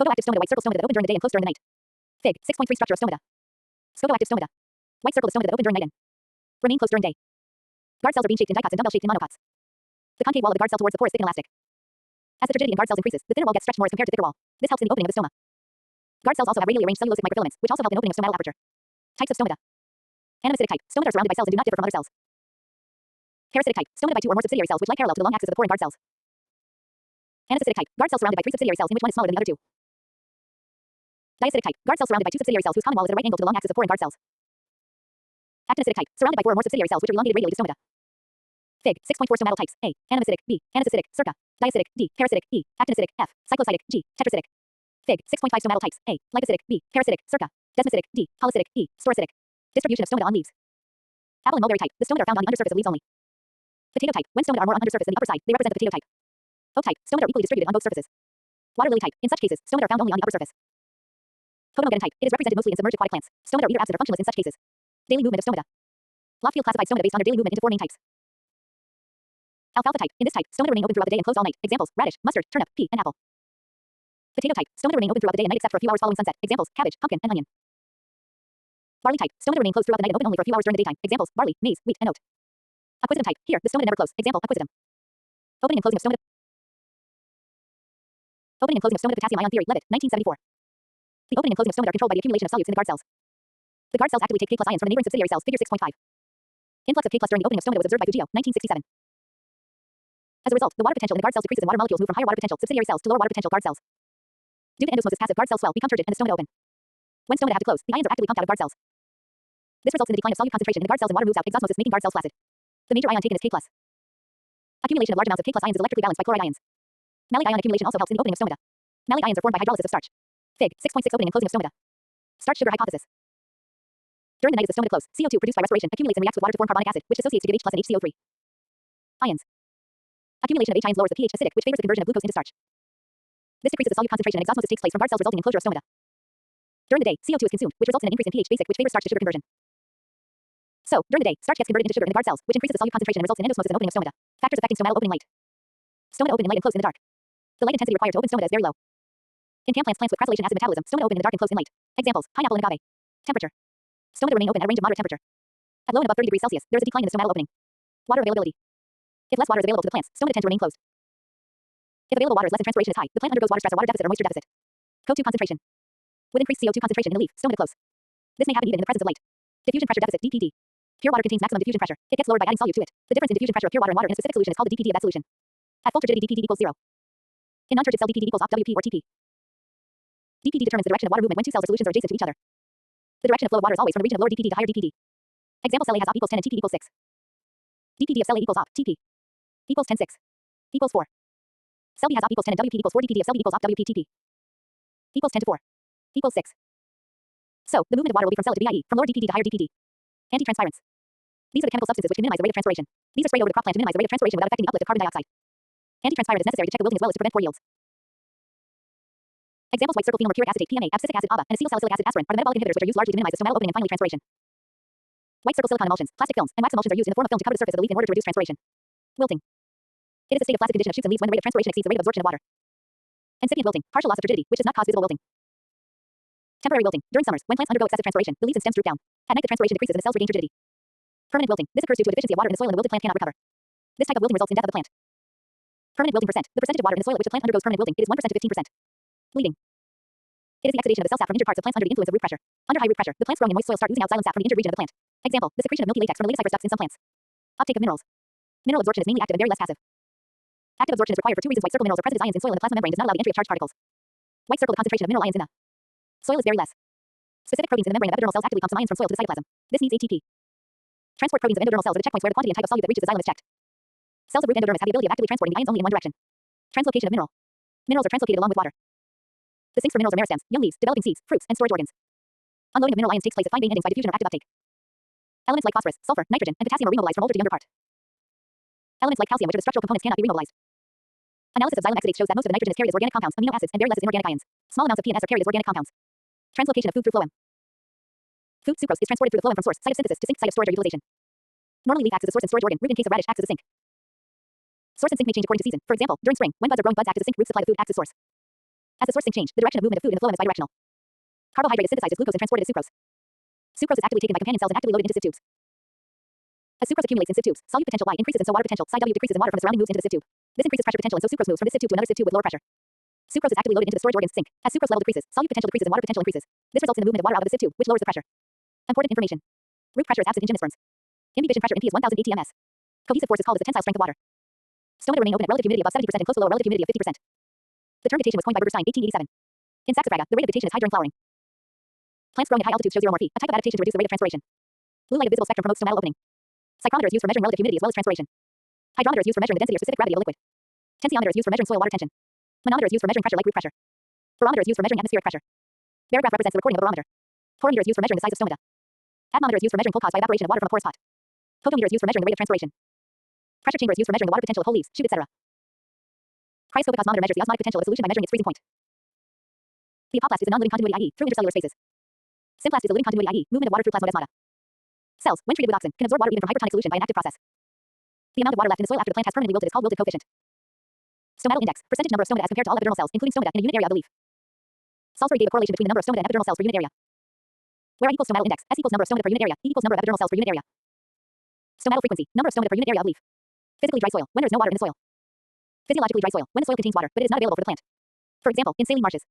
Photoactive stomata. White circle stomata that open during the day and close during the night. Fig. 6.3 Structure of stomata. Scotoactive stomata. White circle of stomata that open during night and remain closed during day. Guard cells are bean-shaped in dicots and dumbbell-shaped in monocots. The concave wall of the guard cell towards the pore is thick and elastic. As the rigidity in guard cells increases, the thinner wall gets stretched more as compared to thicker wall. This helps in the opening of the stoma. Guard cells also have radially arranged cellulosic microfilaments, which also help in opening of stomatal aperture. Types of stomata. Anocytic type. Stomata are surrounded by cells and do not differ from other cells. Parasitic type. Stomata by two or more subsidiary cells which lie parallel to the long axis of the pore in guard cells. Anastocytic type. Guard cells surrounded by three subsidiary cells in which one is smaller than the other two. Diacitic type. Guard cells surrounded by two subsidiary cells whose common wall is at a right angle to the long axis of pore in guard cells. Actinocytic type. Surrounded by four or more subsidiary cells which are elongated radially to stomata. Fig. 6.4 Stomatal types. A. Anocytic. B. Anastocytic. Circa. Diacitic. D. Parasitic. E. Actinocytic. F. Cyclocytic. G. Tetracytic. Fig. 6.5 Stomatal types. A. Lipocytic. B. Parasitic. Circa. Desmocytic. D. Polycytic. E. Sporocytic. Distribution of stomata on leaves. Apple and mulberry type. The stomata are found on the undersurface of leaves only. Potato type. When stomata are more on undersurface than the upper side, they represent the potato type. Oak type. Stomata are equally distributed on both surfaces. Water lily type. In such cases, stomata are found only on the upper surface. Potamogeton type. It is represented mostly in submerged aquatic plants. Stomata are either absent or functionless in such cases. Daily movement of stomata. Lockfield classified stomata based on their daily movement into four main types. Alfalfa type. In this type, stomata remain open throughout the day and closed all night. Examples: radish, mustard, turnip, pea, and apple. Potato type. Stomata remain open throughout the day and night except for a few hours following sunset. Examples: cabbage, pumpkin, and onion. Barley type. Stomata remain closed throughout the night and open only for a few hours during the daytime. Examples: barley, maize, wheat, and oat. Acquisitum type. Here, the stomata never close. Example: acquisitum. Opening and closing of stomata. Opening and closing of stomata potassium ion theory. Levitt, 1974. The opening and closing of stomata are controlled by the accumulation of solutes in the guard cells. The guard cells actively take K plus ions from the neighboring subsidiary cells. Figure 6.5. Influx of K plus during the opening of stomata was observed by Fujio, 1967. As a result, the water potential in the guard cells decreases and water molecules move from higher water potential subsidiary cells to lower water potential guard cells. Due to endosmosis, passive guard cells swell, become turgid, and the stomata open. When stomata have to close, the ions are actively pumped out of guard cells. This results in the decline of solute concentration in the guard cells and water moves out, exosmosis, making guard cells flaccid. The major ion taken is K plus. Accumulation of large amounts of K plus ions is electrically balanced by chloride ions. Maleic ion accumulation also helps in the opening of stomata. Maleic ions are formed by hydrolysis of starch. Fig. 6.6 Opening and closing of stomata. Starch sugar hypothesis. During the night as the stomata close, CO2 produced by respiration accumulates and reacts with water to form carbonic acid, which dissociates to give H plus and HCO3. Ions. Accumulation of H ions lowers the pH acidic, which favors the conversion of glucose into starch. This decreases the solute concentration and exosmosis takes place from guard cells resulting in closure of stomata. During the day, CO2 is consumed, which results in an increase in pH basic, which favors starch to sugar conversion. So, during the day, starch gets converted into sugar in the guard cells, which increases the solute concentration and results in endosmosis and opening of stomata. Factors affecting stomatal opening light. Stomata open in light and close in the dark. The light intensity required to open stomata is very low. In cam plants with crassulacean acid metabolism, stomata open in the dark and close in light. Examples: pineapple and agave. Temperature. Stomata remain open at a range of moderate temperature. At low and above 30 degrees Celsius, there is a decline in the stomatal opening. Water availability. If less water is available to the plants, stomata tend to remain closed. If available water is less and transpiration is high, the plant undergoes water stress or water deficit or moisture deficit. CO2 concentration. With increased CO2 concentration in the leaf, stomata close. This may happen even in the presence of light. Diffusion pressure deficit (DPD). Pure water contains maximum diffusion pressure. It gets lowered by adding solute to it. The difference in diffusion pressure of pure water and water in a specific solution is called the DPD of that solution. At full turgidity, DPD equals 0. In non-turgid cell, DPD equals op WP or TP. DPD determines the direction of water movement when two cells or solutions are adjacent to each other. The direction of flow of water is always from the region of lower DPD to higher DPD. Example: cell A has op equals 10 and TP equals 6. DPD of cell A equals op TP equals 10 6 equals 4. Cell B has op equals 10 and WP equals 4. DPD of cell B equals op WP TP equals 10 to 4 equals 6. So, the movement of water will be from cell A to BIE, from lower DPD to higher DPD. Antitranspirants. These are the chemical substances which can minimize the rate of transpiration. These are sprayed over the crop plant to minimize the rate of transpiration without affecting the uplift of carbon dioxide. Antitranspirant is necessary to check the wilting as well as to prevent poor yields. Examples: white circle phenylmercuric acetate (PMA), abscisic acid (ABA), and acetylsalicylic acid (aspirin) are the metabolic inhibitors which are used largely to minimize the stomatal opening and finally transpiration. White circle silicone emulsions, plastic films, and wax emulsions are used in the form of film to cover the surface of the leaf in order to reduce transpiration. Wilting. It is the state of flaccid condition of shoots and leaves when the rate of transpiration exceeds the rate of absorption of water. Incipient wilting, partial loss of turgidity, which does not cause visible wilting. Temporary wilting. During summers, when plants undergo excessive transpiration, the leaves and stems droop down. At night, the transpiration decreases and the cells regain turgidity. Permanent wilting. This occurs due to a deficiency of water in the soil and the wilted plant cannot recover. This type of wilting results in death of the plant. Permanent wilting percent. The percentage of water in the soil at which the plant undergoes permanent wilting, it is 1% to 15%. Bleeding. It is the exudation of the cell sap from injured parts of plants under the influence of root pressure. Under high root pressure, the plants growing in moist soil start oozing out xylem sap from the injured region of the plant. Example: the secretion of milky latex from the lattice ducts in some plants. Uptake of minerals. Mineral absorption is mainly active and very less passive. Active absorption is required for two reasons: white circle minerals are present as ions in soil and the plasma membrane does not allow the entry of charged particles. White circle, the concentration of mineral ions in the soil is very less. Specific proteins in the membrane of epidermal cells actively pump some ions from soil to the cytoplasm. This needs ATP. Transport proteins of endodermal cells are the checkpoints where the quantity and type of solute that reaches the xylem is checked. Cells of root endodermis have the ability of actively transporting the ions only in one direction. Translocation of mineral. Minerals are translocated along with water. The sinks for minerals are meristems, young leaves, developing seeds, fruits, and storage organs. Unloading of mineral ions takes place at fine vein endings by diffusion or active uptake. Elements like phosphorus, sulfur, nitrogen, and potassium are remobilized from older to younger part. Elements like calcium, which are the structural components, cannot be remobilized. Analysis of xylem exudates shows that most of the nitrogen is carried as organic compounds, amino acids, and very less as inorganic ions. Small amounts of P and S are carried as organic compounds. Translocation of food through phloem. Food sucrose is transported through the phloem from source, site of synthesis, to sink, site of storage or utilization. Normally leaf acts as a source and storage organ. Root in case of radish acts as a sink. Source and sink may change according to season. For example, during spring, when buds are growing, buds act as a sink. Root supply the food acts as source. As the source sink changed, the direction of movement of food in the phloem is bidirectional. Carbohydrate is synthesized as glucose and transported as sucrose. Sucrose is actively taken by companion cells and actively loaded into sieve tubes. As sucrose accumulates in sieve tubes, solute potential Y increases and so water potential psi W decreases and water from the surrounding moves into the sieve tube. This increases pressure potential and so sucrose moves from this sieve tube to another sieve tube with lower pressure. Sucrose is actively loaded into the storage organs sink. As sucrose level decreases, solute potential decreases and water potential increases. This results in the movement of water out of the sieve tube, which lowers the pressure. Important information. Root pressure is absent in gymnosperms. Imbibition pressure in P is 1000 atms. Cohesive force is called as a tensile strength of water. Stomata remain open at relative humidity above 70% and close to low at relative humidity of 50%. The term vegetation was coined by Bergerstein 1887. In Saxifraga, the rate of vegetation is high during flowering. Plants growing at high altitudes show xeromorphy, a type of adaptation to reduce the rate of transpiration. Blue light of visible spectrum promotes stomatal opening. Psychrometer is used for measuring relative humidity as well as transpiration. Hydrometer is used for measuring the density or specific gravity of a liquid. Tensiometer is used for measuring soil water tension. Manometer is used for measuring pressure like root pressure. Barometer is used for measuring atmospheric pressure. Barograph represents the recording of a barometer. Porometer is used for measuring the size of stomata. Atmometer is used for measuring pull caused by evaporation of water from a porous pot. Photometer is used for measuring the rate of transpiration. Pressure chamber is used for measuring the water potential of whole leaves, shoots, etc. Cryoscopic osmometer measures the osmotic potential of a solution by measuring its freezing point. The apoplast is a non-living continuity, i.e., through intercellular spaces. Symplast is a living continuity, i.e., movement of water through plasmodesmata. Cells, when treated with auxin, can absorb water even from hypertonic solution by an active process. The amount of water left in the soil after the plant has permanently wilted is called wilted coefficient. Stomatal index, percentage number of stomata as compared to all epidermal cells, including stomata in a unit area of the leaf. Salisbury gave a correlation between the number of stomata and epidermal cells per unit area. Where I equals stomatal index, S equals number of stomata per unit area, E equals number of epidermal cells per unit area. Stomatal frequency, number of stomata per unit area of leaf. Physically dry soil, when there is no water in the soil. Physiologically dry soil, when the soil contains water, but it is not available for the plant. For example, in saline marshes.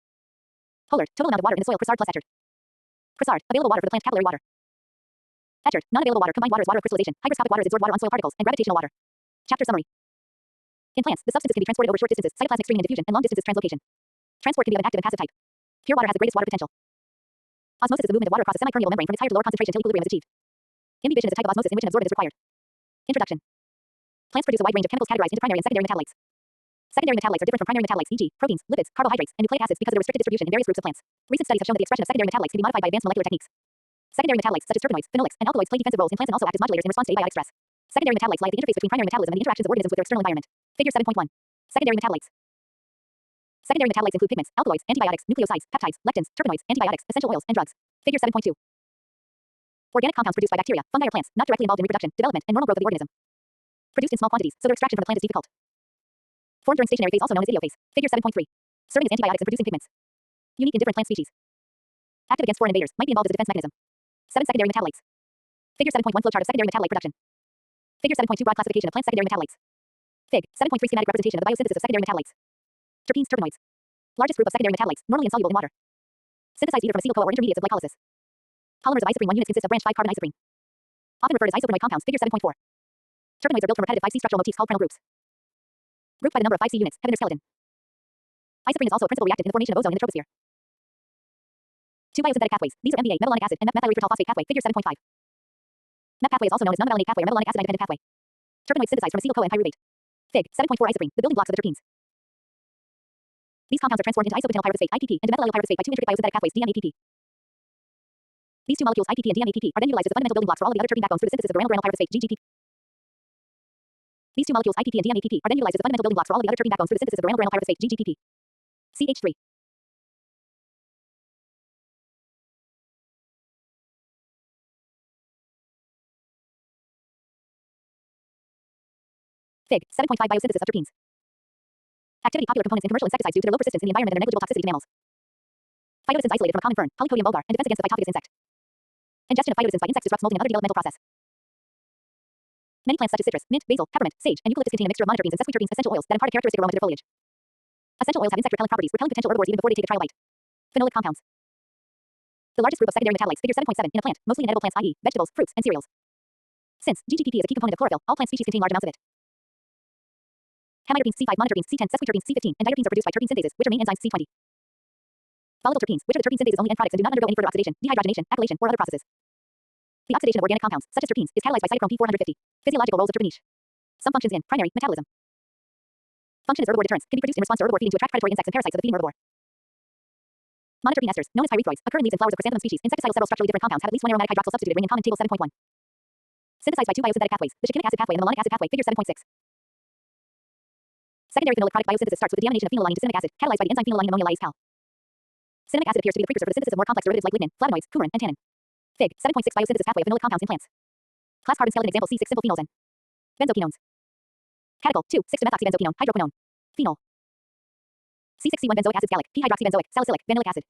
Pollard, total amount of water in the soil Crissard plus Etchard. Crissard, available water for the plant capillary water. Etchard, non-available water, combined water is water of crystallization, hygroscopic water is adsorbed water on soil particles, and gravitational water. Chapter summary. In plants, the substances can be transported over short distances, cytoplasmic streaming and diffusion, and long distances translocation. Transport can be of an active and passive type. Pure water has the greatest water potential. Osmosis is the movement of water across a semi-permeable membrane from its higher to lower concentration until equilibrium is achieved. Imbibition is a type of osmosis in which an absorbent is required. Introduction. Plants produce a wide range of chemicals categorized into primary and secondary metabolites. Secondary metabolites are different from primary metabolites, e.g., proteins, lipids, carbohydrates, and nucleic acids because of their restricted distribution in various groups of plants. Recent studies have shown that the expression of secondary metabolites can be modified by advanced molecular techniques. Secondary metabolites such as terpenoids, phenolics, and alkaloids play defensive roles in plants and also act as modulators in response to abiotic stress. Secondary metabolites lie at the interface between primary metabolism and the interactions of organisms with their external environment. Figure 7.1. Secondary metabolites. Secondary metabolites include pigments, alkaloids, antibiotics, nucleosides, peptides, lectins, terpenoids, antibiotics, essential oils, and drugs. Figure 7.2. Organic compounds produced by bacteria, fungi, or plants, not directly involved in reproduction, development, and normal growth of the organism. Produced in small quantities, so their extraction from the plant is difficult. Formed during stationary phase, also known as idiophase. Figure 7.3. Serving as antibiotics and producing pigments. Unique in different plant species. Active against foreign invaders, might be involved as a defense mechanism. 7 secondary metabolites. Figure 7.1 flowchart of secondary metabolite production. Figure 7.2 broad classification of plant secondary metabolites. Fig. 7.3 schematic representation of the biosynthesis of secondary metabolites. Terpenes, terpenoids. Largest group of secondary metabolites, normally insoluble in water. Synthesized either from acetyl-CoA or intermediates of glycolysis. Polymers of isoprene 1 units consist of branch 5 carbon isoprene. Often referred as isoprenoi compounds. Figure 7.4. Terpenoids are built from repetitive 5C structural motifs called prenyl groups. Grouped by the number of 5C units, have in their skeleton. Isoprene is also a principal reactant in the formation of ozone in the troposphere. 2 biosynthetic pathways. These are MVA, metalonic acid, and methyl phosphate pathway. Figure 7.5. MEP pathway is also known as non-methylate pathway or metalonic acid independent pathway. Terpenoids synthesized from acetyl-CoA and pyruvate. Fig. 7.4 isoprene, the building blocks of the terpenes. These compounds are transformed into isobutyl pyrophosphate (IPP) and dimethyl pyrophosphate by 2 intricate biosynthetic pathways DMAPP. These two molecules IPP and DMAPP are then utilized as the fundamental building blocks for all of the other terpene backbones through the synthesis of granular pyrophosphate GGP. These two molecules IPP and DMAPP are then utilized as the fundamental building blocks for all of the other terpene backbones through the synthesis of granular pyrophosphate GGPP. CH3. Fig. 7.5 biosynthesis of terpenes. Activity popular components in commercial insecticides due to their low persistence in the environment and their negligible toxicity to mammals. Phytoesins isolated from a common fern, Polycodium vulgar, and defense against the Phytophagous insect. Ingestion of phytoesins by insects disrupts molting and other developmental process. Many plants such as citrus, mint, basil, peppermint, sage, and eucalyptus contain a mixture of monoterpenes and sesquiterpenes essential oils that impart a characteristic aroma to their foliage. Essential oils have insect repellent properties, repelling potential herbivores even before they take a trial bite. Phenolic compounds. The largest group of secondary metabolites, figure 7.7, in a plant, mostly in edible plants, i.e., vegetables, fruits, and cereals. Since GGPP is a key component of chlorophyll, all plant species contain large amounts of it. Hemiterpenes C5, monoterpenes C10, sesquiterpenes C15, and diterpenes are produced by terpene synthesis, which are main enzymes C20. Volatile terpenes, which are the terpene synthesis only end products and do not undergo any further oxidation, dehydrogenation, acylation, or other processes. The oxidation of organic compounds, such as terpenes, is catalyzed by cytochrome P450. Physiological roles of terpene. Some functions in primary metabolism. Function is herbivore deterrence, can be produced in response to herbivore feeding to attract predatory insects and parasites of the feeding herbivore. Monoterpene esters, known as pyrethroids, occur in leaves and flowers of chrysanthemum species. Insecticidal several structurally different compounds have at least one aromatic hydroxyl substituted ring in common. Table 7.1. Synthesized by 2 biosynthetic pathways, the shikimic acid pathway and the malonic acid pathway. Figure 7.6. Secondary phenolic product biosynthesis starts with the deamination of phenylalanine to cinnamic acid, catalyzed by the enzyme phenylalanine ammonia lyase cal. Cinnamic acid appears to be the precursor for the synthesis of more complex derivatives like lignin, flavonoids, coumarin, and tannin. Fig. 7.6 biosynthesis pathway of phenolic compounds in plants. Class carbon skeleton example C6 simple phenols and benzoquinones. Catechol 2 6 methoxybenzoquinone hydroquinone. Phenol. C6C1 benzoic acid scalic, p-hydroxybenzoic, salicylic, vanillic acid.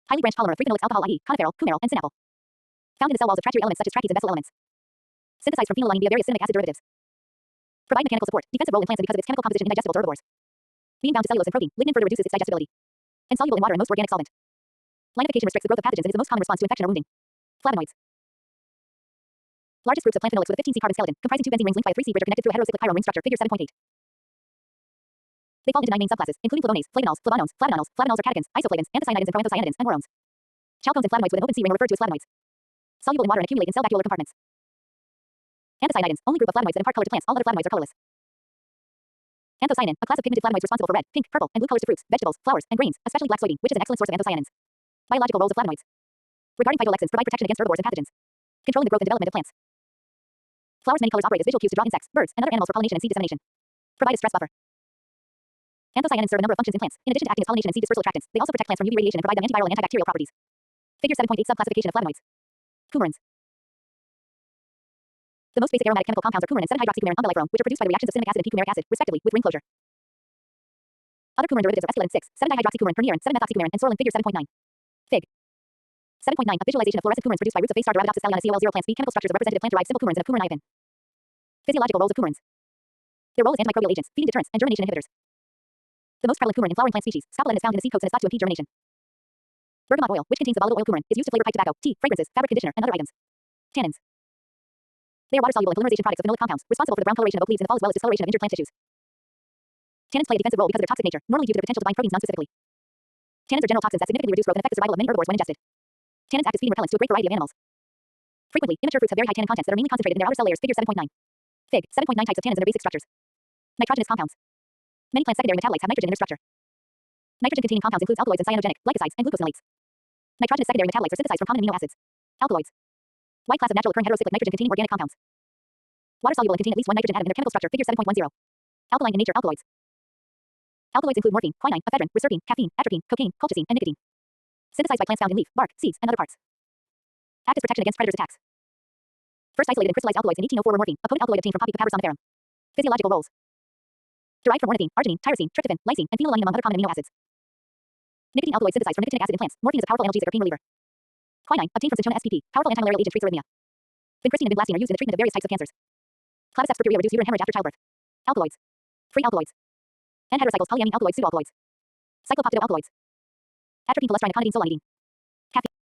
Highly branched polymer of 3-phenolics alcohol i.e. coniferol, coumaryl, and synapple. Found in the cell walls of tractor elements such as trachynes and besyl elements. Synthesized from phenylalanine via various cinnamic acid derivatives. Provide mechanical support, defensive role in plants and because of its chemical composition in digestible herbivores. Being bound to cellulose and protein, lignin further reduces its digestibility. Insoluble in water and most organic solvent. Linification restricts the growth of pathogens and is the most common response to infection or wounding. Flavonoids. Largest groups of plant phenolics with a 15C carbon skeleton, comprising 2 benzene rings linked by a 3C bridge are connected through a heterocyclic pyrrole ring structure, figure 7.8. They fall into 9 main subclasses, including flavonoids, flavonols, flavanones, flavanols or catechins, isoflavones, anthocyanidins and proanthocyanidins, and borones. Chalcones and flavonoids with an open C ring are referred to as flavonoids. Soluble in water and accumulate in cell vacuolar compartments. Anthocyanidins, only group of flavonoids that impart color to plants. All other flavonoids are colorless. Anthocyanin, a class of pigmented flavonoids responsible for red, pink, purple, and blue colors to fruits, vegetables, flowers, and grains, especially black soybean, which is an excellent source of anthocyanins. Biological roles of flavonoids. Regarding phytolexins, provide protection against herbivores and pathogens. Controlling the growth and development of plants. Flowers' many colors operate as visual cues to draw insects, birds, and other animals for pollination and seed dissemination. Provide a stress buffer. Anthocyanins serve a number of functions in plants. In addition to acting as pollination and seed dispersal attractants, they also protect plants from UV radiation and provide them antiviral and antibacterial properties. Figure 7.8 subclassification of flavonoids. Coumarins. The most basic aromatic chemical compounds are coumarin and 7-hydroxycoumarin umbelliferone, which are produced by the reactions of cinnamic acid and p-coumaric acid, respectively, with ring closure. Other coumarin derivatives are esculin 6, 7-dihydroxycoumarin, pernirin, 7-methoxycoumarin, and sorlin, figure 7.9. Fig. 7.9 A visualization of fluorescent coumarins produced by roots of A*Arabidopsis thaliana COL0 plants. B. Chemical structures of representative plant-derived simple coumarins and a coumarin iapin. Physiological roles of coumarins. Their role as antimicrobial agents, feeding deterrents, and germination inhibitors. The most prevalent coumarin in flowering plant species, scopolamine, is found in the seed coats and is thought to impede germination. Bergamot oil, which contains the volatile oil coumarin, is used to flavor pipe tobacco, tea, fragrances, fabric conditioner, and other items. Tannins. They are water-soluble and polymerization products of phenolic compounds, responsible for the brown coloration of oak leaves in the fall as well as discoloration of injured plant tissues. Tannins play a defensive role because of their toxic nature, normally due to the potential to bind proteins non-specifically. Tannins are general toxins that significantly reduce growth and affect the survival of many herbivores when ingested. Tannins act as feeding repellents to a great variety of animals. Frequently, immature fruits have very high tannin contents that are mainly concentrated in their outer cell layers, figure 7.9. Fig. 7.9 types of tannins and their basic structures. Nitrogenous compounds. Many plant secondary metabolites have nitrogen in their structure. Nitrogen-containing compounds include alkaloids and cyanogenic, glycosides, and glucosinolates. Nitrogenous secondary metabolites are synthesized from common amino acids. Alkaloids. White class of natural occurring heterocyclic nitrogen-containing organic compounds. Water-soluble and contain at least one nitrogen atom in their chemical structure, figure 7.10. Alkaline in nature, alkaloids. Alkaloids include morphine, quinine, ephedrine, reserpine, caffeine, atropine, cocaine, colchicine, and nicotine. Synthesized by plants found in leaf, bark, seeds, and other parts. Act as protection against predators' attacks. First isolated and crystallized alkaloids in 1804 were morphine, a potent alkaloid obtained from Poppy papaver somniferum. Physiological roles. Derived from ornithine, arginine, tyrosine, tryptophan, lysine, and phenylalanine among other common amino acids. Nicotine alkaloid synthesized from nicotinic acid in plants. Morphine is a powerful analgesic or pain reliever. Quinine, obtained from cinchona spp, powerful antimalarial agent, treats arrhythmia. Vincristine and vinblastine are used in the treatment of various types of cancers. Claviceps purpurea reduce uterine hemorrhage after childbirth. Alkaloids. Free alkaloids. N-heterocycles, polyamine alkaloids, pseudoalkaloids. Cyclopeptidoalkaloids. Atropine, palestrine, aconidine, solanidine. Caffeine.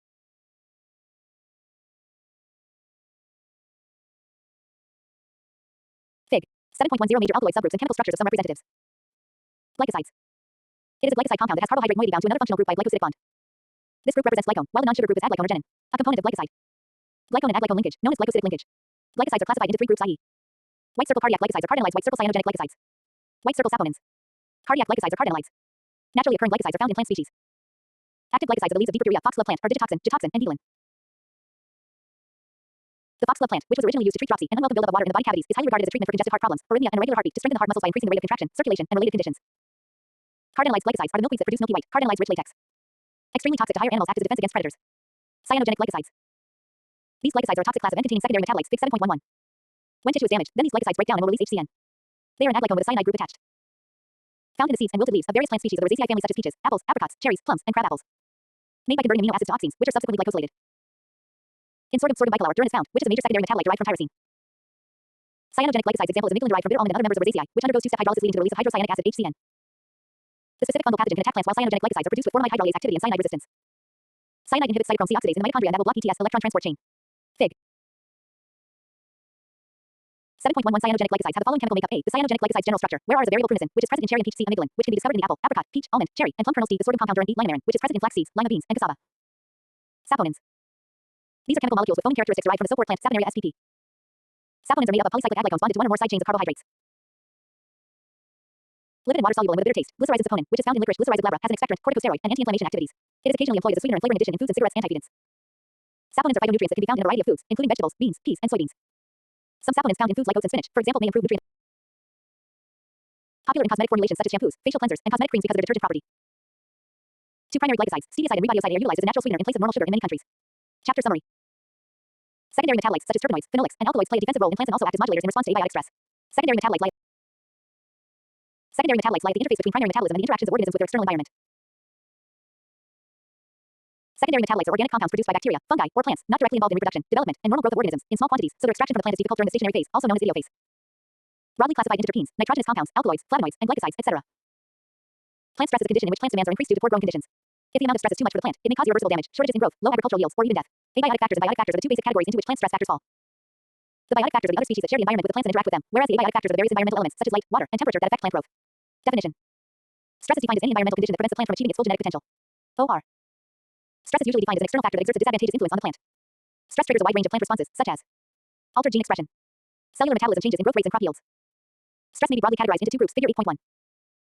Fig. 7.10 major alkaloid subgroups and chemical structures of some representatives. Glycosides. It is a glycoside compound that has carbohydrate moiety bound to another functional group by glycosidic bond. This group represents glycone, while the non-sugar group is aglycone or genin, a component of glycoside. Glycone and aglycone linkage, known as glycosidic linkage. Glycosides are classified into 3 groups, i.e. White circle cardiac glycosides are cardinalides, white circle cyanogenic glycosides. White circle saponins. Cardiac glycosides are cardinalides. Naturally occurring glycosides are found in plant species. Active glycosides of the leaves of Deepercurea, foxglove plant, are digitoxin, gitoxin, and betalin. The foxglove plant, which was originally used to treat dropsy and unwelcome buildup of water in the body cavities, is highly regarded as a treatment for congestive heart problems, arrhythmia, and irregular heartbeat to strengthen the heart muscles by increasing the rate of contraction, circulation, and related conditions. Cardinalides glycosides are the milkweeds that produce milky white, cardinalides rich latex. Extremely toxic to higher animals, act as a defense against predators. Cyanogenic glycosides. These glycosides are a toxic class of N-containing secondary metabolites, Fig 7.11. When tissue is damaged, then these glycosides break down and will release HCN. They are an aglycone with a cyanide group attached. Found in the seeds and wilted leaves of various plant species of the Rosaceae family such as peaches, apples, apricots, cherries, plums, and crab apples. Made by converting amino acids to oxines, which are subsequently glycosylated. In sorghum bicolor, durin is found, which is a major secondary metabolite derived from tyrosine. Cyanogenic glycosides example is amygdalin derived from bitter almond and other members of Rosaceae, which undergoes 2-step hydrolysis leading to the release of hydrocyanic acid HCN. The specific fungal pathogen can attack plants while cyanogenic glycosides are produced with formaldehyde hydrolase activity and cyanide resistance. Cyanide inhibits cytochrome C oxidase in the mitochondria and that will block ETS electron transport chain. Fig. 7.11 Cyanogenic glycosides have the following chemical makeup. A. The cyanogenic glycosides general structure, where R is a variable chromatin, which is present in cherry and peach C amygdalin, which can be discovered in the apple, apricot, peach, almond, cherry, and plum kernels. D. The sorghum compound durin, linomarin, which is present in flax seeds, lima beans, and cassava. Saponins. These are chemical molecules with phoning characteristics derived from the soapwort plant Saponaria spp. Saponins are made up of polycyclic aglycones bonded to one or more side chains of carbohydrates. Lipid and water soluble and with a bitter taste. Glycyrrhizin saponin, which is found in licorice, Glycyrrhiza glabra, has an expectorant, corticosteroid, and anti-inflammation activities. It is occasionally employed as a sweetener and flavoring addition in foods and cigarettes, antivedants. Saponins are phytonutrients that can be found in a variety of foods, including vegetables, beans, peas, and soybeans. Some saponins found in foods like oats and spinach, for example, may improve nutrient. Popular in cosmetic formulations such as shampoos, facial cleansers, and cosmetic creams because of their detergent property. 2 primary glycosides, stevia and riboside, are utilized as a natural sweetener in place of normal sugar in many countries. Chapter summary. Secondary metabolites such as terpenoids, phenolics, and alkaloids play a defensive role in plants and also act as modulators in response to abiotic stress. Secondary metabolites lie at the interface between primary metabolism and the interactions of organisms with their external environment. Secondary metabolites are organic compounds produced by bacteria, fungi, or plants, not directly involved in reproduction, development, and normal growth of organisms, in small quantities, so their extraction from the plant is difficult during the stationary phase, also known as idiophase. Broadly classified into terpenes, nitrogenous compounds, alkaloids, flavonoids, and glycosides, etc. Plant stress is a condition in which plant demands are increased due to poor growing conditions. If the amount of stress is too much for the plant, it may cause irreversible damage, shortages in growth, low agricultural yields, or even death. Abiotic factors and biotic factors are the two basic categories into which plant stress factors fall. The biotic factors are the other species that share the environment with the plants and interact with them, whereas the abiotic factors are the various environmental elements such as light, water, and temperature that affect plant growth. Definition. Stress is defined as any environmental condition that prevents the plant from achieving its full genetic potential. OR. Stress is usually defined as an external factor that exerts a disadvantageous influence on the plant. Stress triggers a wide range of plant responses, such as altered gene expression, cellular metabolism changes in growth rates and crop yields. Stress may be broadly categorized into two groups. Figure 8.1.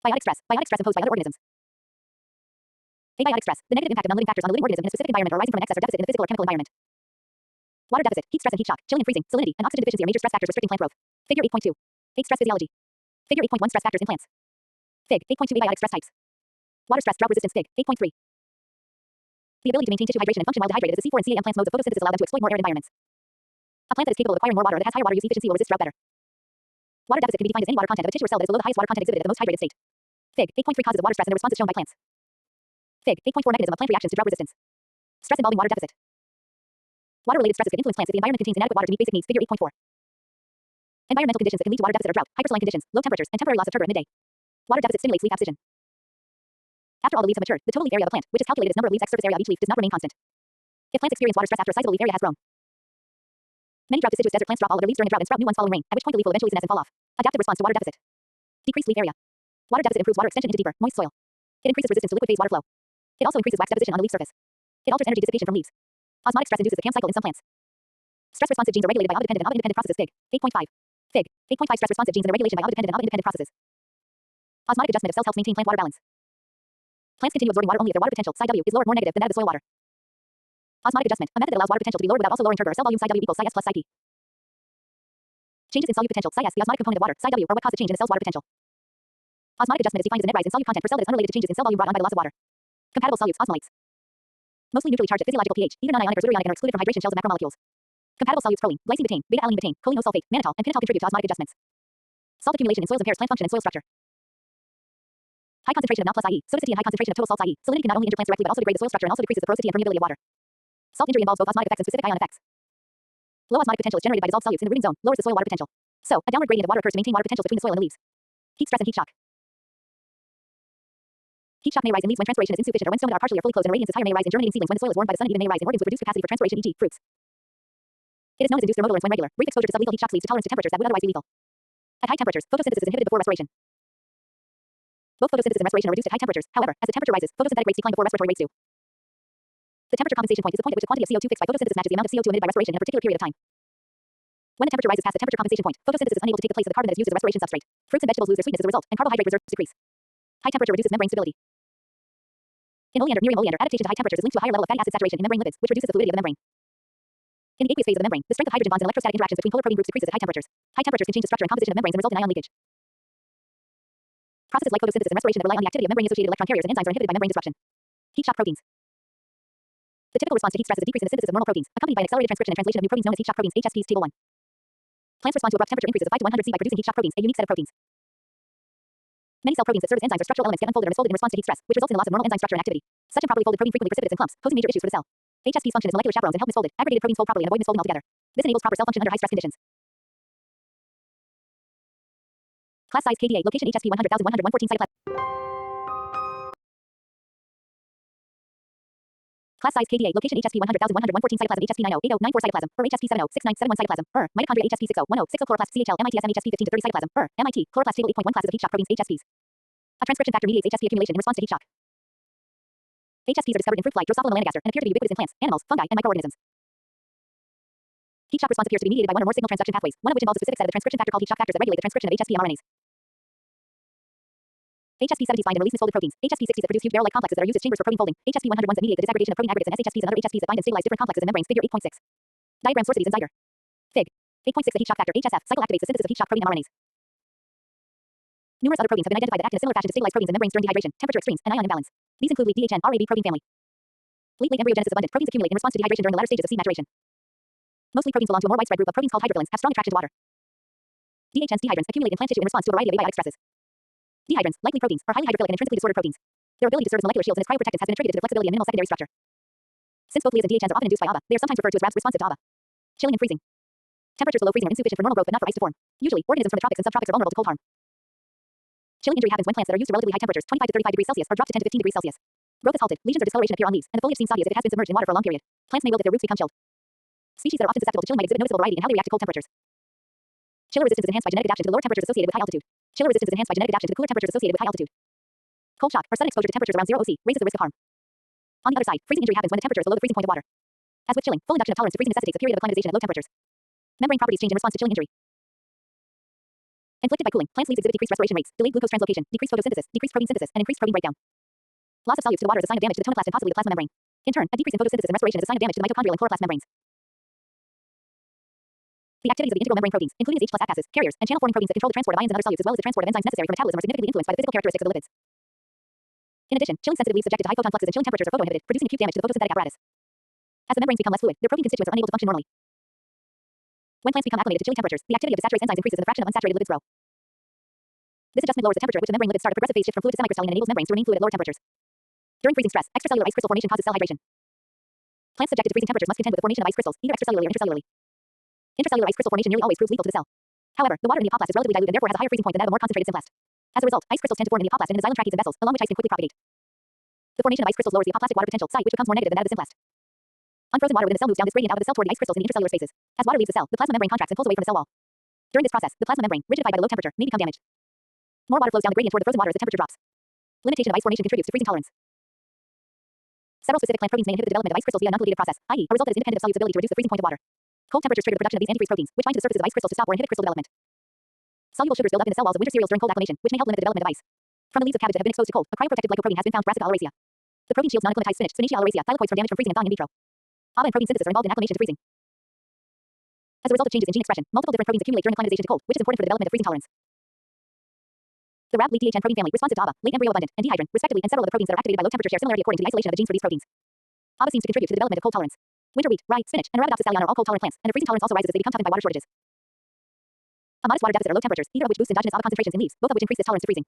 Biotic stress imposed by other organisms. Abiotic stress, the negative impact of non-living factors on a living organism in a specific environment or arising from an excess or deficit in the physical or chemical environment. Water deficit, heat stress and heat shock, chilling and freezing, salinity, and oxygen deficiency are major stress factors restricting plant growth. Figure 8.2. Fake stress physiology. Figure 8.1 stress factors in plants. Fig. 8.2 abiotic stress types. Water stress, drought resistance. Fig. 8.3. The ability to maintain tissue hydration and function while dehydrated is the C4 and CAM plants' modes of photosynthesis allow them to exploit more arid environments. A plant that is capable of acquiring more water or that has higher water use efficiency will resist drought better. Water deficit can be defined as any water content of a tissue or cell that is below the highest water content exhibited at the most hydrated state. Fig. 8.3 causes of water stress and the responses shown by plants. Fig. 8.4 mechanism of plant reactions to drought resistance. Stress involving water deficit. Water-related stresses can influence plants if the environment contains inadequate water to meet basic needs. Figure 8.4. Environmental conditions that can lead to water deficit are drought, hypersaline conditions, low temperatures, and temporary loss of turgor at midday. Water deficit stimulates leaf abscission. After all the leaves have matured, the total leaf area of the plant, which is calculated as number of leaves x surface area of each leaf, does not remain constant. If plants experience water stress after a sizable leaf area has grown, many drought deciduous desert plants drop all of their leaves during a drought and sprout new ones following rain, at which point the leaf will eventually senesce and fall off. Adaptive response to water deficit. Decreased leaf area. Water deficit improves water extension into deeper, moist soil. It increases resistance to liquid phase water flow. It also increases wax deposition on the leaf surface. It alters energy dissipation from leaves. Osmotic stress induces the CAM cycle in some plants. Stress responsive genes are regulated by OV-dependent and OVA-independent processes. Fig. 8.5. Fig. 8.5 stress responsive genes and their regulation by OV-dependent and OVA-independent processes. Osmotic adjustment of cells helps maintain plant water balance. Plants continue absorbing water only if their water potential, psi W, is lower or more negative than that of the soil water. Osmotic adjustment, a method that allows water potential to be lowered without also lowering turgor or cell volume. Psi W equals psi S plus psi P. Changes in solute potential, psi S, the osmotic component of water, psi W, are what cause a change in the cell's water potential. Osmotic adjustment is defined as a net rise in solute content per cell that is unrelated to changes in cell volume brought on by the loss of water. Compatible solutes, osmolytes. Mostly neutrally charged at physiological pH, even non-ionic or zwitterionic and are excluded from hydration shells of macromolecules. Compatible solutes proline, glycine butane, beta-alanine butane, choline sulfate, mannitol, and phenol contribute to osmotic adjustments. Salt accumulation in soils impairs plant function and soil structure. High concentration of NAL plus IE, sodicity and high concentration of total salts IE. Salinity can not only injure plants directly but also degrade the soil structure and also decreases the porosity and permeability of water. Salt injury involves both osmotic effects and specific ion effects. Low osmotic potential is generated by dissolved solutes in the rooting zone, lowers the soil water potential. So, a downward gradient of water occurs to maintain water potentials between the soil and the leaves. Heat stress and heat shock. Heat shock may rise in leaves when transpiration is insufficient or when stomates are partially or fully closed and radiance is higher. May rise in germinating seedlings when the soil is warmed by the sun and even may rise in organs with reduced capacity for transpiration, e.g., fruits. It is known as induced thermodolence when regular, brief exposure to sublethal heat shocks leads to tolerance to temperatures that would otherwise be lethal. At high temperatures, photosynthesis is inhibited before respiration. Both photosynthesis and respiration are reduced at high temperatures. However, as the temperature rises, photosynthetic rates decline before respiratory rates do. The temperature compensation point is the point at which the quantity of CO2 fixed by photosynthesis matches the amount of CO2 emitted by respiration in a particular period of time. When the temperature rises past the temperature compensation point, photosynthesis is unable to take the place of the carbon that is used as a respiration substrate. Fruits and vegetables lose their sweetness as a result, and carbohydrate reserves decrease. High temperature reduces membrane stability. In oleander, Miriam oleander, adaptation to high temperatures is linked to a higher level of fatty acid saturation in membrane lipids, which reduces the fluidity of the membrane. In the aqueous phase of the membrane, the strength of hydrogen bonds and electrostatic interactions between polar protein groups decreases at high temperatures. High temperatures can change the structure and composition of membranes and result in ion leakage. Processes like photosynthesis and respiration that rely on the activity of membrane-associated electron carriers and enzymes are inhibited by membrane disruption. Heat shock proteins. The typical response to heat stress is a decrease in the synthesis of normal proteins, accompanied by an accelerated transcription and translation of new proteins known as heat shock proteins, HSPs. Table 1. Plants respond to abrupt temperature increases of 5 to 100 C by producing heat shock proteins, a unique set of proteins. Many cell proteins that serve as enzymes or structural elements get unfolded or misfolded in response to heat stress, which results in the loss of normal enzyme structure and activity. Such improperly folded protein frequently precipitates in clumps, posing major issues for the cell. HSPs function as molecular chaperones and help misfolded, aggregated proteins fold properly and avoid misfolding altogether. This enables proper cell function under high stress conditions. Class size KDA, location HSP 100,114 cytoplasm. Class size KDA, location HSP 100,114 cytoplasm, HSP 908094 cytoplasm, HSP 706971 cytoplasm, mitochondria HSP 6010 chloroplast CHL MITSM HSP 15 to 30 cytoplasm, MIT chloroplast table 8.1 classes of heat shock proteins HSPs. A transcription factor mediates HSP accumulation in response to heat shock. HSPs are discovered in fruit fly, Drosophila melanogaster, and appear to be ubiquitous in plants, animals, fungi, and microorganisms. Heat shock response appears to be mediated by one or more signal transduction pathways, one of which involves a specific set of the transcription factor called heat shock factors that regulate the transcription of HSP mRNAs. HSP 70s bind and release misfolded proteins. HSP 60s that produce huge barrel-like complexes that are used as chambers for protein folding. HSP 101s that mediate the disaggregation of protein aggregates and SHSPs and other HSPs that bind and stabilize different complexes in membranes. Figure 8.6. Diagram source of these in Zeiger. Fig. 8.6 The heat shock factor HSF cycle activates the synthesis of heat shock protein mRNAs. Numerous other proteins have been identified that act in a similar fashion to stabilize proteins in membranes during dehydration, temperature extremes, and ion imbalance. These include LEAT DHN RAB protein family. Late embryogenesis abundant proteins accumulate in response to dehydration during the latter stages of seed maturation. Mostly proteins belong to a more widespread group of proteins called hydrophilins, have strong attraction to water. DHNs dehydrants accumulate in plant tissue in response to a variety of abiotic stresses. Dehydrants, likely proteins, are highly hydrophilic and intrinsically disordered proteins. Their ability to serve as molecular shields and as cryoprotectants has been attributed to the flexibility and minimal secondary structure. Since both lias and DHNs are often induced by ABA, they are sometimes referred to as RABs responsive to ABA. Chilling and freezing. Temperatures below freezing are insufficient for normal growth but not for ice to form. Usually, organisms from the tropics and subtropics are vulnerable to cold harm. Chilling injury happens when plants that are used to relatively high temperatures, 25 to 35 degrees Celsius, are dropped to 10 to 15 degrees Celsius. Growth is halted, lesions or discoloration appear on leaves, and the foliage seems soggy as if it has been submerged in water for a long period. Plants may wilt if their roots become chilled. Species that are often susceptible to chilling might exhibit noticeable variety in how they react to cold temperatures. Chiller resistance is enhanced by genetic adaptation to the lower temperatures associated with high altitude. Chiller resistance is enhanced by genetic adaptation to the cooler temperatures associated with high altitude. Cold shock, or sudden exposure to temperatures around 0 OC, raises the risk of harm. On the other side, freezing injury happens when the temperature is below the freezing point of water. As with chilling, full induction of tolerance to freezing necessitates a period of acclimatization at low temperatures. Membrane properties change in response to chilling injury. Inflicted by cooling, plants' leaves exhibit decreased respiration rates, delayed glucose translocation, decreased photosynthesis, decreased protein synthesis, and increased protein breakdown. Loss of solutes to the water is a sign of damage to the tonoplast and possibly the plasma membrane. In turn, a decrease in photosynthesis and respiration is a sign of damage to the mitochondrial and chloroplast membranes. The activities of the integral membrane proteins, including its H+ acases, carriers, and channel-forming proteins that control the transport of ions and other solutes as well as the transport of enzymes necessary for metabolism are significantly influenced by the physical characteristics of the lipids. In addition, chilling-sensitive leaves subjected to high photon fluxes and chilling temperatures are photoinhibited, producing acute damage to the photosynthetic apparatus. As the membranes become less fluid, their protein constituents are unable to function normally. When plants become acclimated to chilling temperatures, the activity of desaturase enzymes increases and the fraction of unsaturated lipids grow. This adjustment lowers the temperature at which the membrane lipids start a progressive phase shift from fluid to semicrystalline and enables membranes to remain fluid at lower temperatures. During freezing stress, extracellular ice crystal formation causes cell hydration. Plants subjected to freezing temperatures must contend with the formation of ice crystals, either extracellularly or intracellularly. Intracellular ice crystal formation nearly always proves lethal to the cell. However, the water in the apoplast is relatively dilute and therefore has a higher freezing point than that of a more concentrated symplast. As a result, ice crystals tend to form in the apoplast and in the xylem tracheids and vessels, along which ice can quickly propagate. The formation of ice crystals lowers the apoplastic water potential, psi, which becomes more negative than that of the symplast. Unfrozen water within the cell moves down this gradient out of the cell toward the ice crystals in the intracellular spaces. As water leaves the cell, the plasma membrane contracts and pulls away from the cell wall. During this process, the plasma membrane, rigidified by the low temperature, may become damaged. More water flows down the gradient toward the frozen water as the temperature drops. Limitation of ice formation contributes to freezing tolerance. Several specific plant proteins may inhibit the development of ice crystals via an uncollated process, i.e., a result that is independent of solutes' ability to reduce the freezing point of water. Cold temperatures trigger the production of these antifreeze proteins, which bind to the surfaces of ice crystals to stop or inhibit crystal development. Soluble sugars build up in the cell walls of winter cereals during cold acclimation, which may help limit the development of ice. From the leaves of cabbage that have been exposed to cold, a cryoprotective glycoprotein has been found, Brassica oleracea. The protein shields non-acclimatized spinach, Spinacia oleracea, thylakoids from damage from freezing and thawing in vitro. ABA and protein synthesis are involved in acclimation to freezing. As a result of changes in gene expression, multiple different proteins accumulate during acclimatization to cold, which is important for the development of freezing tolerance. The RAB lead DHN protein family responsive to ABA, late embryo abundant, and dehydrant, respectively, and several of the proteins that are activated by low temperature share similarity according to the isolation of the genes for these proteins. ABA seems to contribute to the development of cold tolerance. Winter wheat, rye, spinach, and Arabidopsis thaliana are all cold-tolerant plants, and their freezing tolerance also rises as they become toughened by water shortages. A modest water deficit or low temperatures, either of which boosts endogenous ABA concentrations in leaves, both of which increase this tolerance to freezing.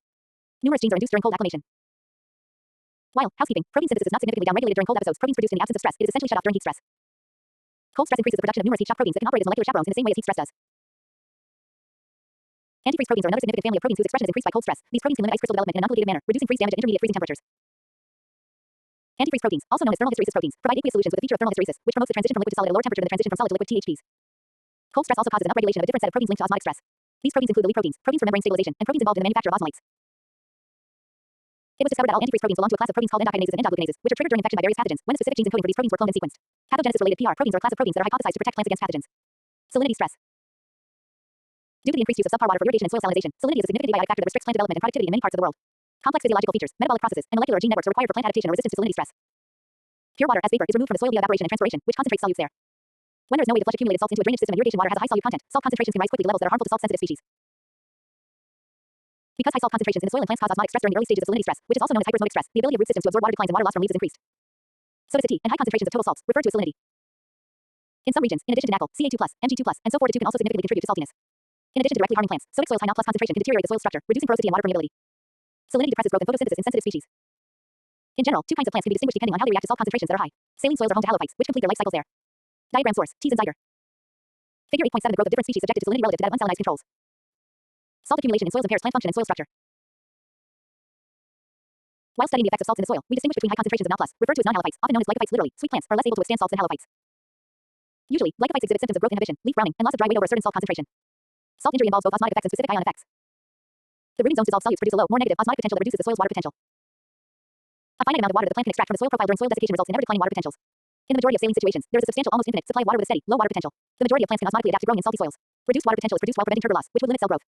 Numerous genes are induced during cold acclimation. While, housekeeping, protein synthesis is not significantly downregulated during cold episodes, proteins produced in the absence of stress, it is essentially shut off during heat stress. Cold stress increases the production of numerous heat shock proteins that can operate as molecular chaperones in the same way as heat stress does. Antifreeze proteins are another significant family of proteins whose expression is increased by cold stress. These proteins can limit ice crystal development in an uncollated manner, reducing freeze damage at intermediate freezing temperatures. Antifreeze proteins, also known as thermal hysteresis proteins, provide aqueous solutions with the feature of thermal hysteresis, which promotes the transition from liquid to solid at a lower temperature than the transition from solid to liquid THPs. Cold stress also causes an upregulation of a different set of proteins linked to osmotic stress. These proteins include the LEAF proteins, proteins for membrane stabilization, and proteins involved in the manufacture of osmolytes. It was discovered that all antifreeze proteins belong to a class of proteins called endokinases and endoglucanases, which are triggered during infection by various pathogens when the specific genes encoding for these proteins were cloned and sequenced. Pathogenesis-related PR proteins are a class of proteins that are hypothesized to protect plants against pathogens. Salinity stress. Due to the increased use of subpar water for irrigation and soil salinization, salinity is a significant abiotic factor that restricts plant development and productivity in many parts of the world. Complex physiological features, metabolic processes, and molecular or gene networks are required for plant adaptation or resistance to salinity stress. Pure water as vapor is removed from the soil via evaporation and transpiration, which concentrates solutes there. When there is no way to flush accumulated salts into a drainage system and irrigation water has a high solute content, salt concentrations can rise quickly to levels that are harmful to salt-sensitive species. Because high salt concentrations in the soil and plants cause osmotic stress during the early stages of salinity stress, which is also known as hyperosmotic stress, the ability of root systems to absorb water declines and water loss from leaves is increased. So does and high concentrations of total salts, referred to as salinity. In some regions, in addition to NaCl, Ca2+, Mg2+, and so fortitude can also significantly contribute to saltiness. In addition to directly harming plants, sodic soils high NaCl concentration can deteriorate the soil structure, reducing porosity and water permeability. Salinity depresses growth and photosynthesis in sensitive species. In general, two kinds of plants can be distinguished depending on how they react to salt concentrations that are high. Saline soils are home to halophytes, which complete their life cycles there. Diagram source: Tees and Zeiger. Figure 8.7. The growth of different species subjected to salinity relative to that of unsalinized controls. Salt accumulation in soils impairs plant function and soil structure. While studying the effects of salts in the soil, we distinguish between high concentrations of NaCl+, referred to as non-halophytes, often known as glycophytes literally, sweet plants, are less able to withstand salts than halophytes. Usually, glycophytes exhibit symptoms of growth inhibition, leaf browning, and loss of dry weight over a certain salt concentration. Salt injury involves both osmotic effects and specific ion effects. The rooting zones dissolve solutes produce a low, more negative osmotic potential that reduces the soil's water potential. A finite amount of water that the plant can extract from the soil profile during soil desiccation results in ever declining water potentials. In the majority of saline situations, there is a substantial, almost infinite supply of water with a steady, low water potential. The majority of plants can osmotically adapt to growing in salty soils. Reduced water potential is produced while preventing turgor loss, which would limit cell growth.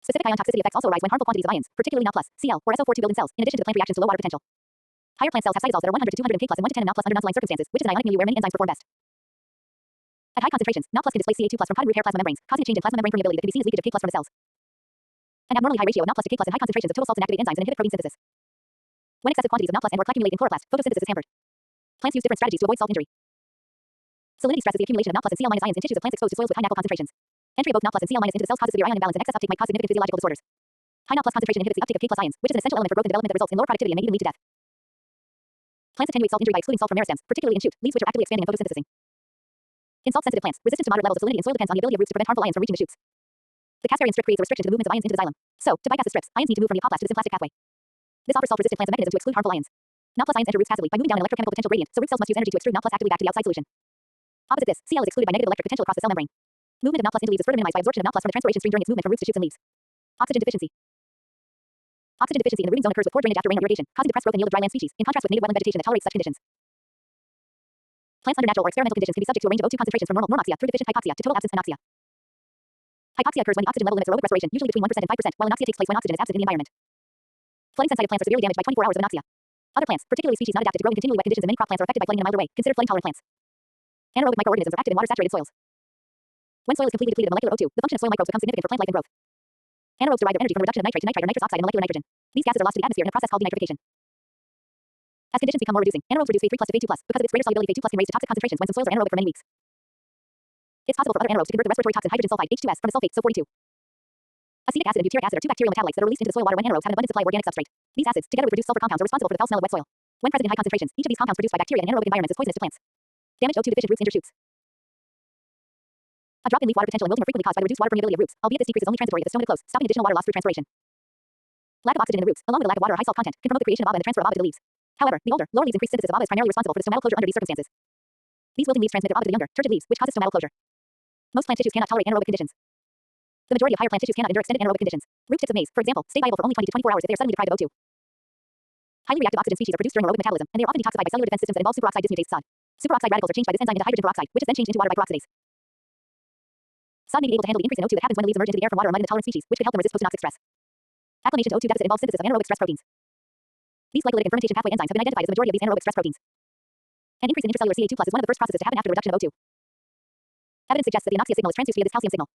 Specific ion toxicity effects also arise when harmful quantities of ions, particularly Na+, Cl, or SO4 build in cells, in addition to the plant reactions to low water potential. Higher plant cells have cytosols that are 100 to 200 K+ and 1 to 10 Na+ under non-saline circumstances, which is an ionic milieu where many enzymes perform best. At high concentrations, Na+ can displace Ca2+ from cotton root hair plasma membranes, causing a change in plasma membrane permeability that can be seen as leakage of K+ from the cells. An abnormally high ratio of Na+ to K+ and high concentrations of total salts inactivate enzymes and inhibit protein synthesis. When excessive quantities of Na+ and or Cl accumulate in chloroplast, photosynthesis is hampered. Plants use different strategies to avoid salt injury. Salinity stress is the accumulation of NAD+ and Cl- ions in tissues of plants exposed to soils with high NAD+ concentrations. Entry of both NAD+ and Cl- into the cells causes severe ion imbalance, and excess uptake might cause significant physiological disorders. High NAD+ concentration inhibits the uptake of K+ ions, which is an essential element for growth and development that results in lower productivity and may even lead to death. Plants attenuate salt injury by excluding salt from meristems, particularly in shoot leaves which are actively expanding and photosynthesizing. In salt-sensitive plants, resistance to moderate levels of salinity in soil depends on the ability of roots to prevent harmful ions from reaching the shoots. The Casparian strip creates a restriction to the movement of ions into the xylem. So, to bypass the strips, ions need to move from the apoplast to the symplastic pathway. This offers salt-resistant plants a mechanism to exclude harmful ions. NAD+ ions enter roots passively by moving down an electrochemical potential gradient, so root cells must use energy to extrude NAD+ actively back to the outside solution. Opposite this, Cl is excluded by negative electric potential across the cell membrane. Movement of NAD+ into leaves is further minimized by absorption of NAD+ from the transpiration stream during its movement from roots to shoots and leaves. Oxygen deficiency. Oxygen deficiency in the rooting zone occurs with poor drainage after rain or irrigation, causing depressed growth and yield of dry land species, in contrast with native wetland vegetation that tolerates such conditions. Plants under natural or experimental conditions can be subject to a range of O2 concentrations from normal normoxia through deficient hypoxia to total absence anoxia. Hypoxia occurs when the oxygen level limits aerobic respiration, usually between 1% and 5%, while anoxia takes place when oxygen is absent in the environment. Flooding-sensitive plants are severely damaged by 24 hours of anoxia. Other plants, particularly species not adapted to grow in continually wet conditions, and many crop plants are affected by flooding in a milder way, considered flooding-tolerant plants. Anaerobic microorganisms are active in water-saturated soils. When soil is completely depleted of molecular O2, the function of soil microbes becomes significant for plant life and growth. Anaerobes derive their energy from reduction of nitrite to nitrite or nitrous oxide and molecular nitrogen. These gases are lost to the atmosphere in a process called denitrification. As conditions become more reducing, anaerobes reduce Fe3+ to Fe2+ because of its greater solubility. Fe2+ can raise to toxic concentrations when some soils are anaerobic for many weeks. It's possible for other anaerobes to convert the respiratory toxin hydrogen sulfide (H2S) from the sulfate SO42. Acetic acid and butyric acid are two bacterial metabolites that are released into the soil water when anaerobes have an abundant supply of organic substrate. These acids, together with reduced sulfur compounds, are responsible for the foul smell of wet soil. When present in high concentrations, each of these compounds produced by bacteria in anaerobic environments is poisonous to plants. Damaged O2 deficient roots injure shoots. A drop in leaf water potential and wilting are frequently caused by the reduced water permeability of roots, albeit this decrease is only transitory if the stomata close, stopping additional water loss through transpiration. Lack of oxygen in the roots, along with a lack of water or high salt content, can promote the creation of ABA and the transfer of ABA to the leaves. However, the older, lower leaves increased synthesis of ABA is primarily responsible for the stomatal closure under these circumstances. These wilting leaves transmit their ABA to the younger, turgid leaves, which causes stomatal closure. Most plant tissues cannot tolerate anaerobic conditions. The majority of higher plant tissues cannot endure extended anaerobic conditions. Root tips of maize, for example, stay viable for only 20 to 24 hours if they are suddenly deprived of O2. Highly reactive oxygen species are produced during aerobic metabolism, and they are often detoxified by cellular defense systems that involve superoxide dismutase (SOD). Superoxide radicals are changed by this enzyme into hydrogen peroxide, which is then changed into water by peroxidase. SOD may be able to handle the increase in O2 that happens when the leaves emerge into the air from water or mud in the tolerant species, which could help them resist postanoxic stress. Acclimation to O2 deficit involves synthesis of anaerobic stress proteins. These glycolytic and fermentation pathway enzymes have been identified as the majority of these anaerobic stress proteins. An increase in intracellular Ca2+ is one of the first processes to happen after reduction of O2. Evidence suggests that the anoxia signal is transduced via this calcium signal.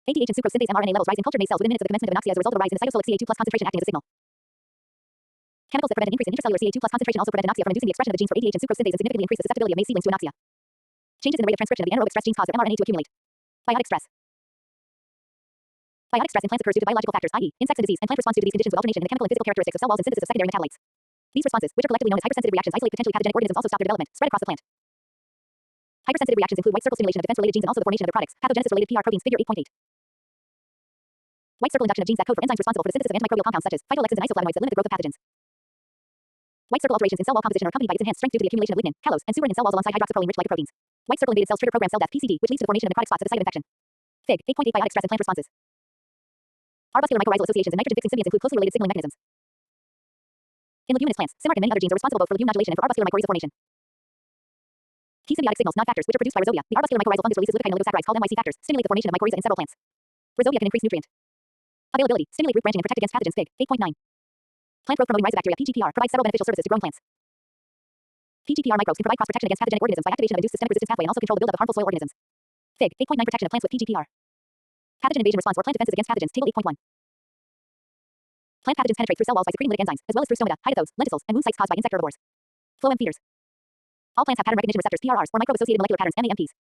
ATH and sucrose synthase mRNA levels rise in cultured maize cells within minutes of the commencement of anoxia as a result of a rise in the cytosolic Ca2+ concentration acting as a signal. Chemicals that prevent an increase in intracellular Ca2+ concentration also prevent anoxia from inducing the expression of the genes for ATH and sucrose synthase and significantly increase the susceptibility of maize seedlings to anoxia. Changes in the rate of transcription of the anaerobic stress genes cause their mRNA to accumulate. Biotic stress. Biotic stress in plants occurs due to biological factors, i.e., insects and disease, and plant responds due to these conditions with alternation in the chemical and physical characteristics of cell walls and synthesis of secondary metabolites. These responses, which are collectively known as hypersensitive reactions, isolate potentially pathogenic organisms, also stop their development, spread across the plant. Hypersensitive reactions include white circle stimulation of defense-related genes and also the formation of their products, pathogenesis-related PR proteins, figure 8.8. White circle induction of genes that code for enzymes responsible for the synthesis of antimicrobial compounds such as phytolexins and isoflavonoids that limit the growth of pathogens. White circle alterations in cell wall composition are accompanied by its enhanced strength due to the accumulation of lignin, callose, and suberin in cell walls alongside hydroxyproline-rich lipoproteins. White circle-invaded cells trigger programmed cell death (PCD), which leads to the formation of necrotic spots at the site of infection. Fig. 8.8 Biotic stress and plant responses. Arbuscular mycorrhizal associations and nitrogen-fixing symbionts include closely related signaling mechanisms. In leguminous plants, Symark and many other genes are responsible both for legume modulation and for arbuscular mycorrhizal formation. Key symbiotic signals, not factors, which are produced by rhizobia. The arbuscular mycorrhizal fungus releases leukocyte and oligosaccharides called MYC factors, stimulate the formation of mycorrhiza in several plants. Rhizobia can increase nutrient availability, stimulate root branching, and protect against pathogens. Fig. 8.9. Plant growth promoting rhizobacteria (PGPR) provides several beneficial services to growing plants. PGPR microbes can provide cross protection against pathogenic organisms by activation of a reduced systemic resistance pathway and also control the buildup of harmful soil organisms. Fig. 8.9 Protection of plants with PGPR. Pathogen invasion response or plant defenses against pathogens. Table 8.1. Plant pathogens penetrate through cell walls by secreting lytic enzymes, as well as through stomata, hydatodes, lenticels, and wound sites caused by insect herbivores. Phloem feeders. All plants have pattern recognition receptors (PRRs) or microbe-associated molecular patterns (MAMPs).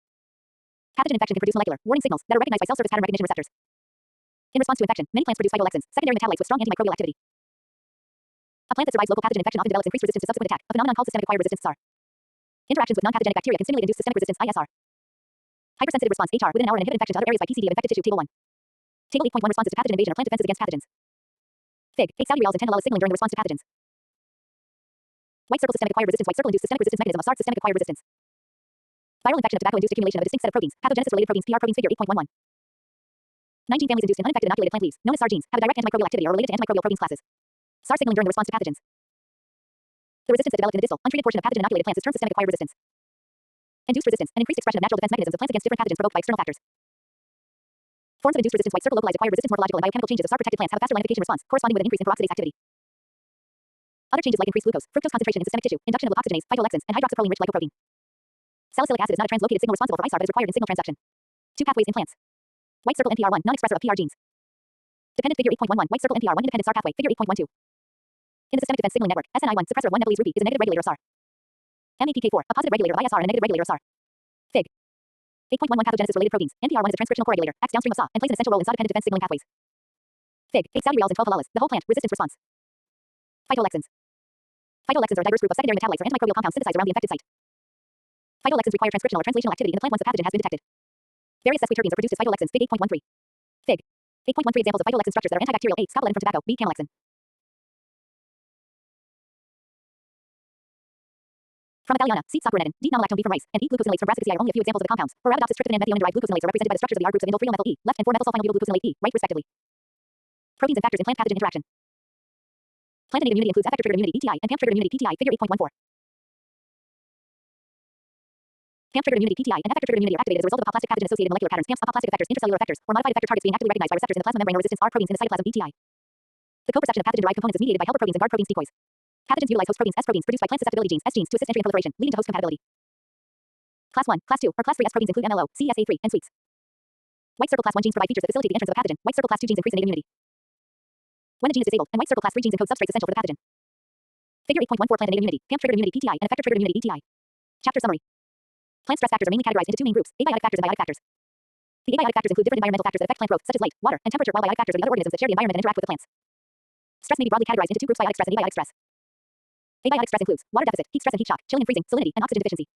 Pathogen infection can produce molecular warning signals that are recognized by cell surface pattern recognition receptors. In response to infection, many plants produce phytolexins, secondary metabolites with strong antimicrobial activity. A plant that survives local pathogen infection often develops increased resistance to subsequent attack, a phenomenon called systemic acquired resistance (SAR). Interactions with non-pathogenic bacteria can stimulate induced systemic resistance (ISR). Hypersensitive response (HR) within an hour and inhibit infection to other areas by PCD of infected tissue. Table 1. Table 8.1 Responses to pathogen invasion or plant defenses against pathogens. Fig. 8 Saudi reals and 10 halal signaling during the response to pathogens. White circle systemic acquired resistance. White circle induced systemic resistance mechanism of SARC systemic acquired resistance. Viral infection of tobacco induced accumulation of a distinct set of proteins. Pathogenesis-related proteins. PR proteins. Figure 8.11. 19 families induced in uninfected inoculated plant leaves, known as SAR genes, have a direct antimicrobial activity or related to antimicrobial proteins classes. SAR signaling during the response to pathogens. The resistance that developed in the distal, untreated portion of pathogen inoculated plants is termed systemic acquired resistance. Induced resistance, an increased expression of natural defense mechanisms of plants against different pathogens provoked by external factors. Forms of induced resistance. White circle localized acquired resistance. Morphological and biochemical changes of SAR-protected plants have a faster linification response, corresponding with an increase in peroxidase activity. Other changes like increased glucose, fructose concentration in systemic tissue, induction of lipoxygenase, phytolexins, and hydroxyproline-rich lipoprotein. Salicylic acid is not a translocated signal responsible for ISAR but is required in signal transduction. Two pathways in plants. White circle NPR1, non-expressor of PR genes. Dependent figure 8.11, white circle NPR1 independent SAR pathway, figure 8.12. In the systemic defense signaling network, SNI1, suppressor of 1Ws Ruby, is a negative regulator of SAR. MAPK4, a positive regulator of ISR and a negative regulator of SAR. Fig. 8.11 Pathogenesis-related proteins. NPR1 is a transcriptional corregulator, acts downstream of SAW, and plays an essential role in SAW-dependent defense signaling pathways. Fig. 8 Saudi reals and 12 halalas. The whole plant. Resistance response. Phytolexins. Phytolexins are a diverse group of secondary metabolites or antimicrobial compounds synthesized around the infected site. Phytolexins require transcriptional or translational activity in the plant once a pathogen has been detected. Various sesquiterpenes are produced as phytolexins. Fig 8.13. Fig. 8.13 examples of phytolexin structures that are antibacterial. A. Scopolamine from tobacco. B. Camelexin. From Italiana, C. Saccharinidin, D. Nonylactone B. from rice, and E. Glucosinolates from Brassicacea are only a few examples of the compounds. For Arabidopsis, tryptophan and methionine-derived glucosinolates are represented by the structures of the R groups of indole 3 methyl E, left, and 4-methylsulfonylubyl glucosinolate E, right, respectively. Proteins and factors in plant-pathogen interaction. Plant innate immunity includes effector-triggered immunity (ETI) and camp-triggered immunity (PTI). Figure 8.14. Camp-triggered immunity (PTI) and effector-triggered immunity are activated as a result of apoplastic pathogen-associated molecular patterns. Camps, apoplastic effectors, intracellular effectors, or modified effector targets being actively recognized by receptors in the plasma membrane or resistance R proteins in the cytoplasm (ETI). The co-perception of pathogen-derived components is mediated by helper proteins and guard proteins decoys. Pathogens utilize host proteins, S proteins, produced by plant susceptibility genes, S genes, to assist entry and proliferation, leading to host compatibility. Class 1, Class 2, or Class 3 S proteins include MLO, CESA3, and sweets. White circle Class 1 genes provide features that facilitate the entrance of a pathogen. White circle Class 2 genes increase innate immunity. When the gene is disabled, and white circle Class 3 genes encode substrates essential for the pathogen. Figure 8.14 Plant innate immunity, camp-triggered immunity (PTI) and effector-triggered immunity (ETI). Chapter summary. Plant stress factors are mainly categorized into two main groups: abiotic factors and biotic factors. The abiotic factors include different environmental factors that affect plant growth, such as light, water, and temperature, while biotic factors are the other organisms that share the environment and interact with the plants. Stress may be broadly categorized into two groups: biotic stress and abiotic stress. Abiotic stress includes water deficit, heat stress and heat shock, chilling and freezing, salinity, and oxygen deficiency.